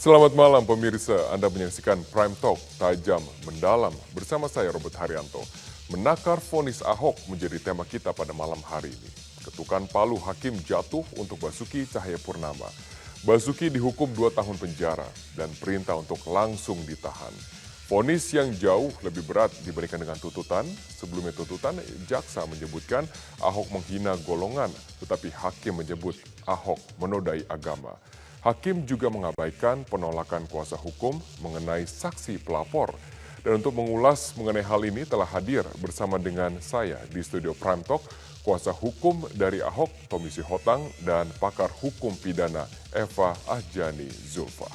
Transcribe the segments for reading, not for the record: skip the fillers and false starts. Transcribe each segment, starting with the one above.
Selamat malam pemirsa, Anda menyaksikan Prime Talk Tajam Mendalam bersama saya Robert Haryanto. Menakar vonis Ahok menjadi tema kita pada malam hari ini. Ketukan palu hakim jatuh untuk Basuki Cahayapurnama. Basuki dihukum 2 tahun penjara dan perintah untuk langsung ditahan. Vonis yang jauh lebih berat dibandingkan dengan tuntutan. Sebelumnya tuntutan, jaksa menyebutkan Ahok menghina golongan, tetapi hakim menyebut Ahok menodai agama. Hakim juga mengabaikan penolakan kuasa hukum mengenai saksi pelapor. Dan untuk mengulas mengenai hal ini telah hadir bersama dengan saya di studio Prime Talk, kuasa hukum dari Ahok, Tommy Sihotang, dan pakar hukum pidana Eva Ahjani Zulfa.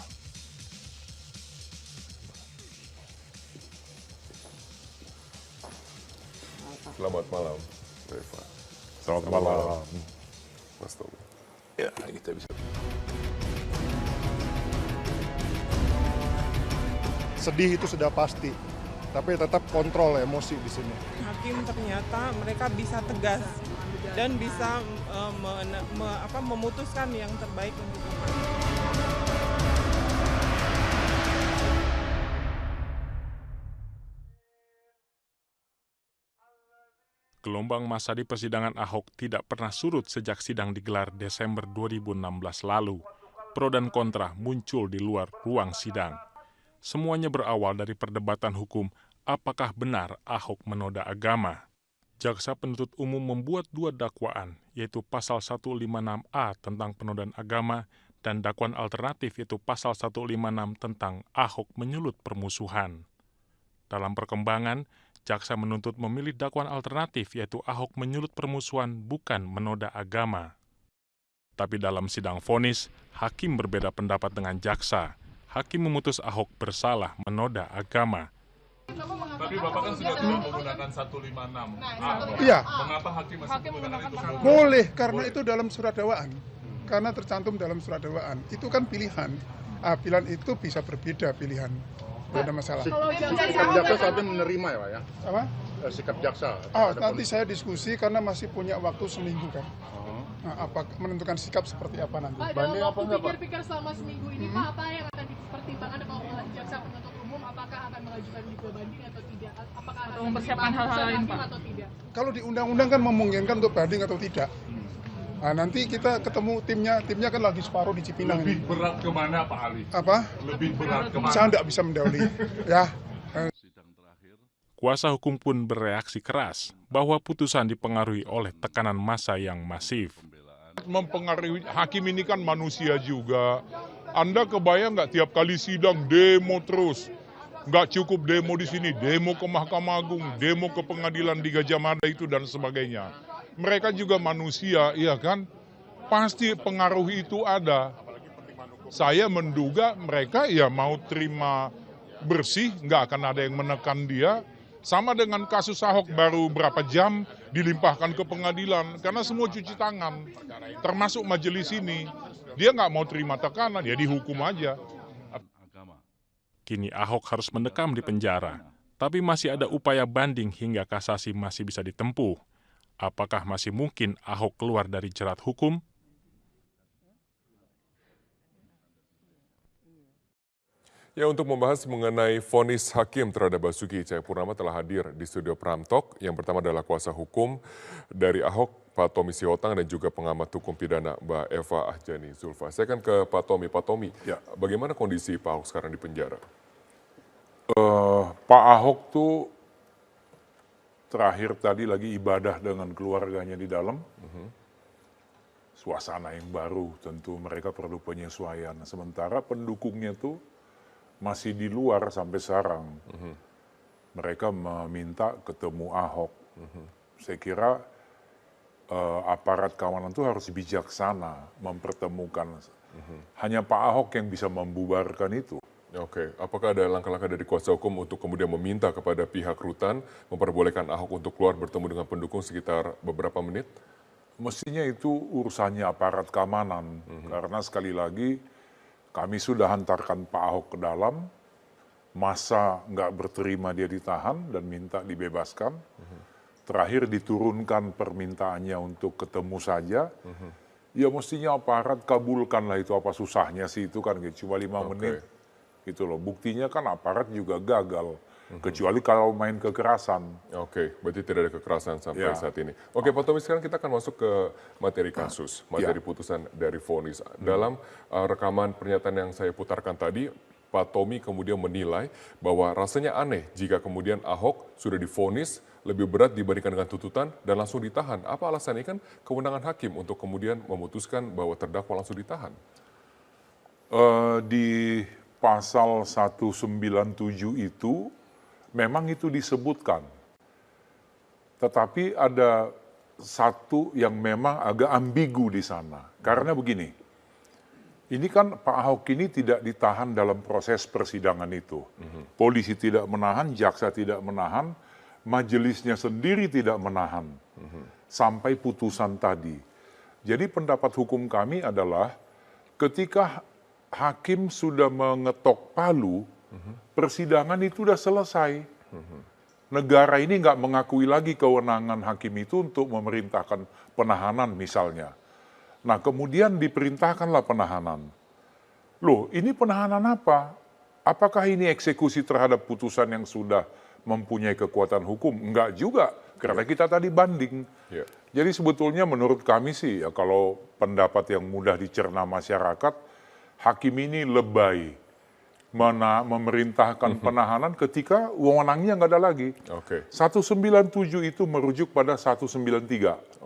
Selamat malam, Eva. Selamat malam. Mas Tommy. Ya, kita bisa. Sedih itu sudah pasti, tapi tetap kontrol emosi di sini. Hakim ternyata mereka bisa tegas dan bisa memutuskan yang terbaik untuk umat. Gelombang massa di persidangan Ahok tidak pernah surut sejak sidang digelar Desember 2016 lalu. Pro dan kontra muncul di luar ruang sidang. Semuanya berawal dari perdebatan hukum apakah benar Ahok menoda agama. Jaksa penuntut umum membuat 2 dakwaan, yaitu pasal 156A tentang penodaan agama dan dakwaan alternatif yaitu pasal 156 tentang Ahok menyulut permusuhan. Dalam perkembangan, jaksa menuntut memilih dakwaan alternatif yaitu Ahok menyulut permusuhan bukan menoda agama. Tapi dalam sidang vonis, hakim berbeda pendapat dengan jaksa. Hakim memutus Ahok bersalah menoda agama. Tapi Bapak kan sudah tidak menggunakan 156. Iya, Mengapa hakim masih menggunakan itu? boleh karena itu dalam surat dakwaan. Karena tercantum dalam surat dakwaan. Itu kan pilihan. Pilihan itu bisa berbeda pilihan. Tidak ada masalah. Sikap jaksa saat ini menerima ya Pak ya? Apa? Sikap jaksa. Nanti saya diskusi karena masih punya waktu seminggu kan. Nah, apa menentukan sikap seperti apa nanti? Pak, dalam waktu pikir-pikir selama seminggu ini, Pak, apa yang akan dipertimbangkan kalau jaksa penuntut umum, apakah akan mengajukan juga banding atau tidak? Apakah akan mempersiapkan hal-hal lain, Pak? Atau tidak? Kalau di undang-undang kan memungkinkan untuk banding atau tidak. Nah, nanti kita ketemu timnya kan lagi separuh di Cipinang. Lebih berat kemana Pak Ali? Apa? Lebih berat kemana? Saya tidak bisa mendahului. Ya. Kuasa hukum pun bereaksi keras bahwa putusan dipengaruhi oleh tekanan massa yang masif. Mempengaruhi hakim ini kan manusia juga. Anda kebayang nggak tiap kali sidang demo terus? Nggak cukup demo di sini, demo ke Mahkamah Agung, demo ke pengadilan di Gajah Mada itu dan sebagainya. Mereka juga manusia, iya kan? Pasti pengaruh itu ada. Saya menduga mereka ya mau terima bersih, nggak akan ada yang menekan dia. Sama dengan kasus Ahok baru berapa jam dilimpahkan ke pengadilan karena semua cuci tangan, termasuk majelis ini. Dia nggak mau terima tekanan, ya dihukum aja. Kini Ahok harus mendekam di penjara, tapi masih ada upaya banding hingga kasasi masih bisa ditempuh. Apakah masih mungkin Ahok keluar dari jerat hukum? Ya, untuk membahas mengenai vonis hakim terhadap Basuki Cahayapurnama telah hadir di studio Prime Talk. Yang pertama adalah kuasa hukum dari Ahok, Pak Tommy Sihotang, dan juga pengamat hukum pidana Mbak Eva Ahjani Zulfa. Saya akan ke Pak Tommy. Pak Tommy, ya, bagaimana kondisi Pak Ahok sekarang di penjara? Pak Ahok tuh terakhir tadi lagi ibadah dengan keluarganya di dalam. Suasana yang baru, tentu mereka perlu penyesuaian. Sementara pendukungnya tuh masih di luar sampai sekarang. Mereka meminta ketemu Ahok. Saya kira aparat keamanan itu harus bijaksana mempertemukan. Hanya Pak Ahok yang bisa membubarkan itu. Oke, apakah ada langkah-langkah dari kuasa hukum untuk kemudian meminta kepada pihak rutan memperbolehkan Ahok untuk keluar bertemu dengan pendukung sekitar beberapa menit? Mestinya itu urusannya aparat keamanan. Karena sekali lagi kami sudah hantarkan Pak Ahok ke dalam, massa nggak berterima dia ditahan dan minta dibebaskan. Terakhir diturunkan permintaannya untuk ketemu saja. Ya mestinya aparat kabulkan lah itu, apa susahnya sih itu kan gitu, cuma 5 menit gitu loh. Buktinya kan aparat juga gagal, kecuali kalau main kekerasan. Oke, berarti tidak ada kekerasan sampai saat ini. Oke, Pak Tommy, sekarang kita akan masuk ke materi kasus, materi putusan dari vonis. Dalam rekaman pernyataan yang saya putarkan tadi, Pak Tommy kemudian menilai bahwa rasanya aneh jika kemudian Ahok sudah divonis lebih berat dibandingkan dengan tuntutan dan langsung ditahan. Apa alasannya? Kan kewenangan hakim untuk kemudian memutuskan bahwa terdakwa langsung ditahan. Di pasal 197 itu memang itu disebutkan. Tetapi ada satu yang memang agak ambigu di sana. Karena begini, ini kan Pak Ahok ini tidak ditahan dalam proses persidangan itu. Polisi tidak menahan, jaksa tidak menahan, majelisnya sendiri tidak menahan. Sampai putusan tadi. Jadi pendapat hukum kami adalah ketika hakim sudah mengetok palu, persidangan itu sudah selesai. Negara ini nggak mengakui lagi kewenangan hakim itu untuk memerintahkan penahanan misalnya. Nah kemudian diperintahkanlah penahanan. Loh ini penahanan apa? Apakah ini eksekusi terhadap putusan yang sudah mempunyai kekuatan hukum? Enggak juga, karena kita tadi banding. Jadi sebetulnya menurut kami sih, ya, kalau pendapat yang mudah dicerna masyarakat, hakim ini lebay memerintahkan penahanan ketika wewenangnya nggak ada lagi. 197 itu merujuk pada 193.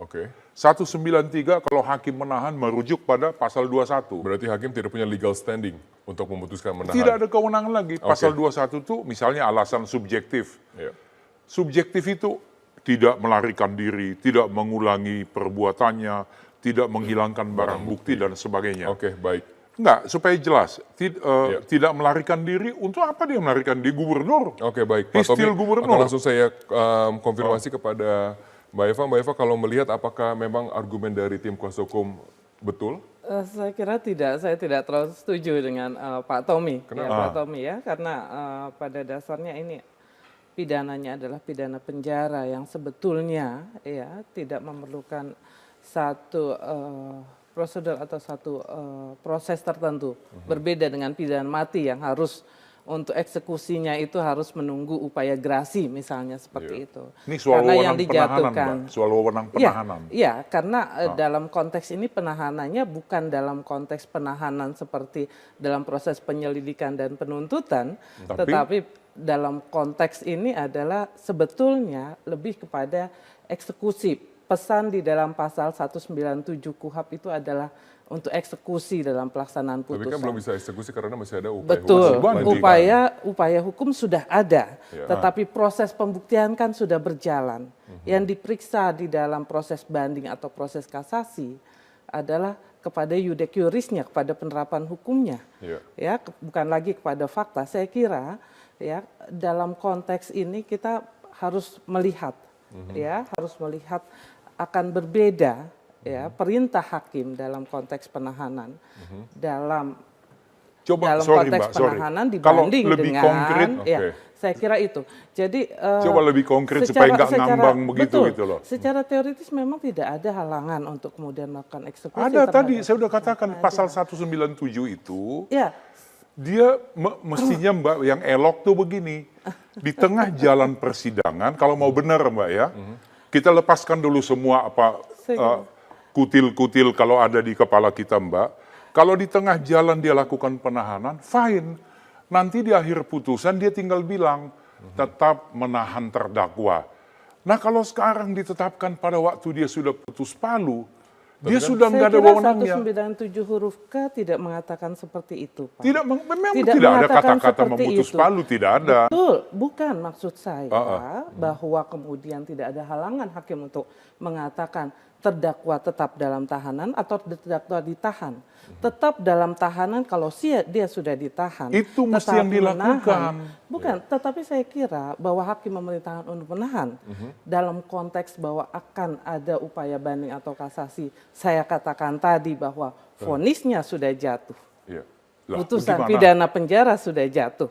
193 kalau hakim menahan merujuk pada pasal 21. Berarti hakim tidak punya legal standing untuk memutuskan menahan. Tidak ada kewenangan lagi. Pasal 21 itu misalnya alasan subjektif. Subjektif itu tidak melarikan diri, tidak mengulangi perbuatannya, tidak menghilangkan barang bukti dan sebagainya. Baik. Enggak, supaya jelas. Tidak melarikan diri, untuk apa dia melarikan diri? Gubernur. Baik. Pak Tommy, gubernur. langsung saya konfirmasi kepada Mbak Eva. Mbak Eva, kalau melihat apakah memang argumen dari tim kuasa hukum betul? Saya kira tidak, saya tidak terlalu setuju dengan Pak Tommy. Kenapa? Pak Tommy ya, karena pada dasarnya ini pidananya adalah pidana penjara yang sebetulnya ya tidak memerlukan satu prosedur atau satu proses tertentu. Berbeda dengan pidana mati yang harus untuk eksekusinya itu harus menunggu upaya gerasi misalnya seperti itu. Ini soal karena yang wewenang dijatuhkan penahanan, Mbak. Soal wewenang penahanan. Iya, karena dalam konteks ini penahanannya bukan dalam konteks penahanan seperti dalam proses penyelidikan dan penuntutan, tetapi dalam konteks ini adalah sebetulnya lebih kepada eksekusi. Pesan di dalam pasal 197 KUHP itu adalah untuk eksekusi dalam pelaksanaan putusan. Tapi kan belum bisa eksekusi karena masih ada upaya hukum. Upaya hukum sudah ada, tetapi proses pembuktian kan sudah berjalan. Yang diperiksa di dalam proses banding atau proses kasasi adalah kepada yudek jurisnya, kepada penerapan hukumnya. Ya, bukan lagi kepada fakta. Saya kira ya dalam konteks ini kita harus melihat harus melihat akan berbeda ya perintah hakim dalam konteks penahanan dalam konteks penahanan dibanding dengan konkret, saya kira itu. Jadi coba lebih konkret supaya nggak ngambang begitu gitu loh. Secara teoritis memang tidak ada halangan untuk kemudian melakukan eksekusi. Ada tadi saya udah katakan pasal 197 itu. Dia mestinya Mbak yang elok tuh begini. Di tengah jalan persidangan kalau mau benar Mbak ya. Kita lepaskan dulu semua kutil-kutil kalau ada di kepala kita Mbak. Kalau di tengah jalan dia lakukan penahanan, fine. Nanti di akhir putusan dia tinggal bilang, tetap menahan terdakwa. Nah kalau sekarang ditetapkan pada waktu dia sudah putus palu, dia sudah nggak ada wewenangnya. 197 huruf K tidak mengatakan seperti itu, Pak. Memang tidak ada kata-kata memutus palu, tidak ada. Betul, bukan maksud saya bahwa kemudian tidak ada halangan hakim untuk mengatakan terdakwa tetap dalam tahanan atau terdakwa ditahan. Tetap dalam tahanan kalau dia sudah ditahan. Itu mesti yang dilakukan. Bukan, tetapi saya kira bahwa hakim memerintahkan untuk menahan dalam konteks bahwa akan ada upaya banding atau kasasi. Saya katakan tadi bahwa vonisnya sudah jatuh. Putusan pidana penjara sudah jatuh.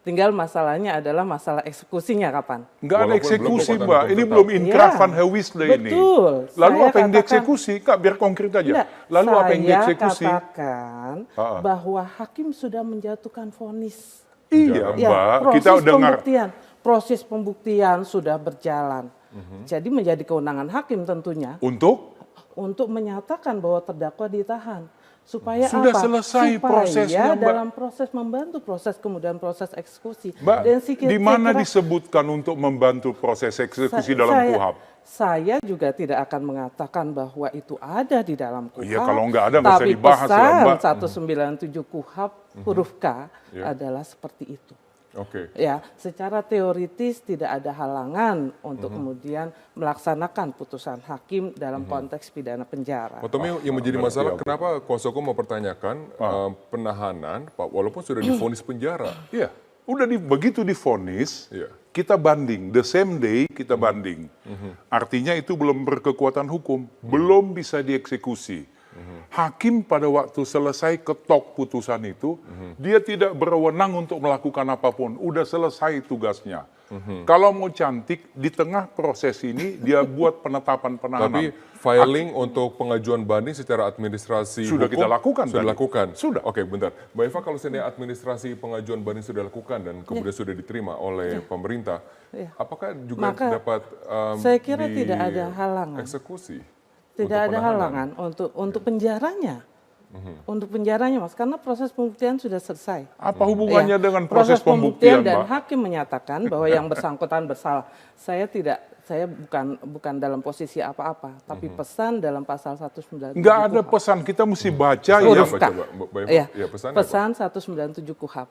Tinggal masalahnya adalah masalah eksekusinya kapan. Nggak ada Walaupun eksekusi, belum Mbak. kekuatan Ini hukum belum tetap. inkrah Ya, van Hewisle ini. betul. Lalu Saya apa yang katakan- dieksekusi? Kak, biar konkret aja. Tidak, Lalu apa yang dieksekusi? Saya katakan bahwa hakim sudah menjatuhkan vonis. Iya, Ya, Mbak. Kita dengar. proses pembuktian sudah berjalan. Jadi menjadi kewenangan hakim tentunya untuk menyatakan bahwa terdakwa ditahan. Supaya Sudah apa? selesai Supaya prosesnya, Mbak. dalam proses membantu proses kemudian proses eksekusi. Mbak, di mana kira- disebutkan untuk membantu proses eksekusi dalam KUHAP? Saya juga tidak akan mengatakan bahwa itu ada di dalam KUHAP. Iya, kalau nggak ada nggak usah tapi dibahas lah, pesan Mbak. 197 KUHAP huruf K adalah seperti itu. Oke. Ya, secara teoritis tidak ada halangan untuk kemudian melaksanakan putusan hakim dalam konteks pidana penjara. Pak Tommy, yang menjadi masalah kenapa kuasa hukum mempertanyakan penahanan walaupun sudah divonis penjara? Iya, udah begitu divonis, Iya. kita banding, the same day kita banding. Artinya itu belum berkekuatan hukum, belum bisa dieksekusi. Hakim pada waktu selesai ketok putusan itu, dia tidak berwenang untuk melakukan apapun, udah selesai tugasnya. Kalau mau cantik, di tengah proses ini dia buat penetapan penahanan. Tapi filing untuk pengajuan banding secara administrasi Sudah hukum kita lakukan sudah tadi. dilakukan. Sudah. Oke, bentar. Mbak Eva, kalau seandainya administrasi pengajuan banding sudah dilakukan dan kemudian sudah diterima oleh pemerintah, apakah juga Maka, dapat saya kira tidak ada halangan. eksekusi? Tidak untuk ada penahanan? halangan untuk penjaranya. Untuk penjaranya, Mas, karena proses pembuktian sudah selesai. Apa hubungannya Ya, dengan proses pembuktian, dan Mbak? hakim menyatakan bahwa yang bersangkutan bersalah. Saya bukan dalam posisi apa-apa, tapi pesan dalam pasal 197 Nggak ada KUHAP. pesan, kita mesti baca Pesan ya. Huruf apa K. coba? Mbak Eva, Ya, ya, pesannya pesan 197 KUHAP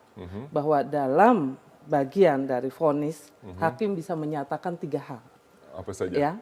bahwa dalam bagian dari vonis hakim bisa menyatakan 3 hal. Apa saja? Ya,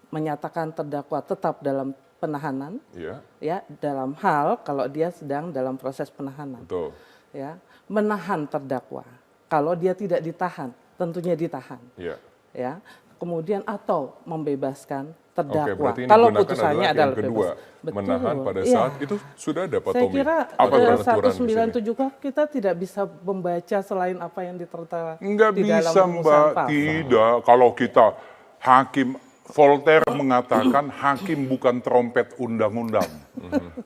menyatakan terdakwa tetap dalam penahanan, Iya, ya, dalam hal kalau dia sedang dalam proses penahanan. betul. Ya, menahan terdakwa. Kalau dia tidak ditahan, tentunya ditahan. Iya. Ya, kemudian atau membebaskan Oke, terdakwa. berarti ini Kalau digunakan putusannya adalah adalah yang kedua, bebas. Betul. menahan pada Iya. saat itu sudah ada Pak Saya Tommy. kira aturan-aturan di sini? 197 kita tidak bisa membaca selain apa yang ditertera Nggak di dalam bisa, rumusan Mbak. pasal. Tidak. Kalau kita hakim, Voltaire mengatakan hakim bukan trompet undang-undang.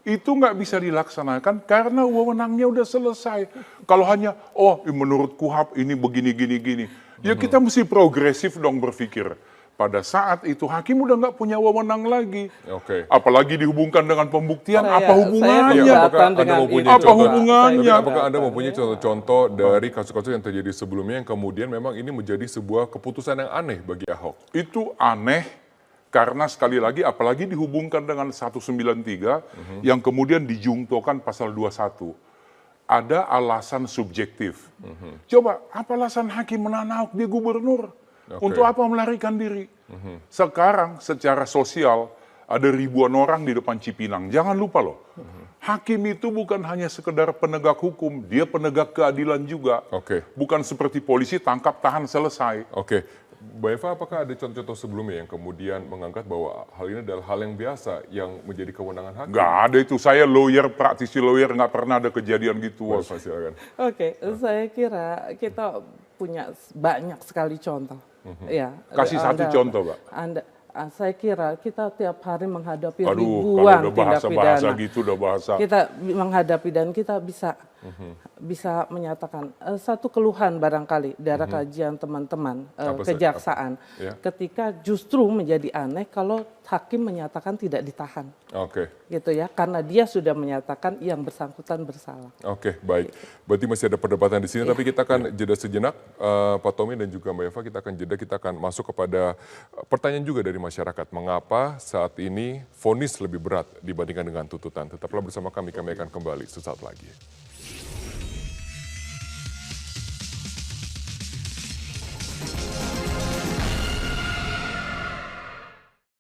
Itu nggak bisa dilaksanakan karena wewenangnya udah selesai. Kalau hanya, menurut KUHAP ini begini, gini. Ya kita mesti progresif dong berpikir. Pada saat itu hakim udah nggak punya wewenang lagi. Oke. Apalagi dihubungkan dengan pembuktian, Saya- apa hubungannya? Iya, keberatan apakah Anda dengan mempunyai itu, Apa contoh? hubungannya? Tapi apakah Anda mempunyai contoh-contoh dari kasus-kasus yang terjadi sebelumnya yang kemudian memang ini menjadi sebuah keputusan yang aneh bagi Ahok? Itu aneh karena sekali lagi apalagi dihubungkan dengan 193 yang kemudian dijungtokan pasal 21. Ada alasan subjektif. Coba apa alasan hakim menahan Ahok, dia gubernur? Untuk apa melarikan diri? Sekarang secara sosial ada ribuan orang di depan Cipinang. Jangan lupa loh, hakim itu bukan hanya sekedar penegak hukum, dia penegak keadilan juga. Oke. Bukan seperti polisi tangkap tahan selesai. Oke. Mbak Eva, apakah ada contoh-contoh sebelumnya yang kemudian mengangkat bahwa hal ini adalah hal yang biasa yang menjadi kewenangan hakim? Nggak ada itu, saya lawyer, praktisi lawyer, nggak pernah ada kejadian gitu. Mbak Eva, silakan. Oke, saya kira kita punya banyak sekali contoh. Ya, Kasih satu contoh, Mbak. Saya kira kita tiap hari menghadapi Aduh, kalau ribuan udah tindak bahasa-bahasa pidana. gitu, udah bahasa. Kita menghadapi dan kita bisa menyatakan satu keluhan barangkali dari kajian teman-teman Apa saja? kejaksaan Ya. ketika justru menjadi aneh kalau hakim menyatakan tidak ditahan, Oke. gitu ya, karena dia sudah menyatakan yang bersangkutan bersalah. Oke, baik. Berarti masih ada perdebatan di sini, tapi kita akan jeda sejenak, Pak Tommy dan juga Mbak Eva, kita akan masuk kepada pertanyaan juga dari masyarakat. Mengapa saat ini vonis lebih berat dibandingkan dengan tuntutan? Tetaplah bersama kami akan kembali sesaat lagi.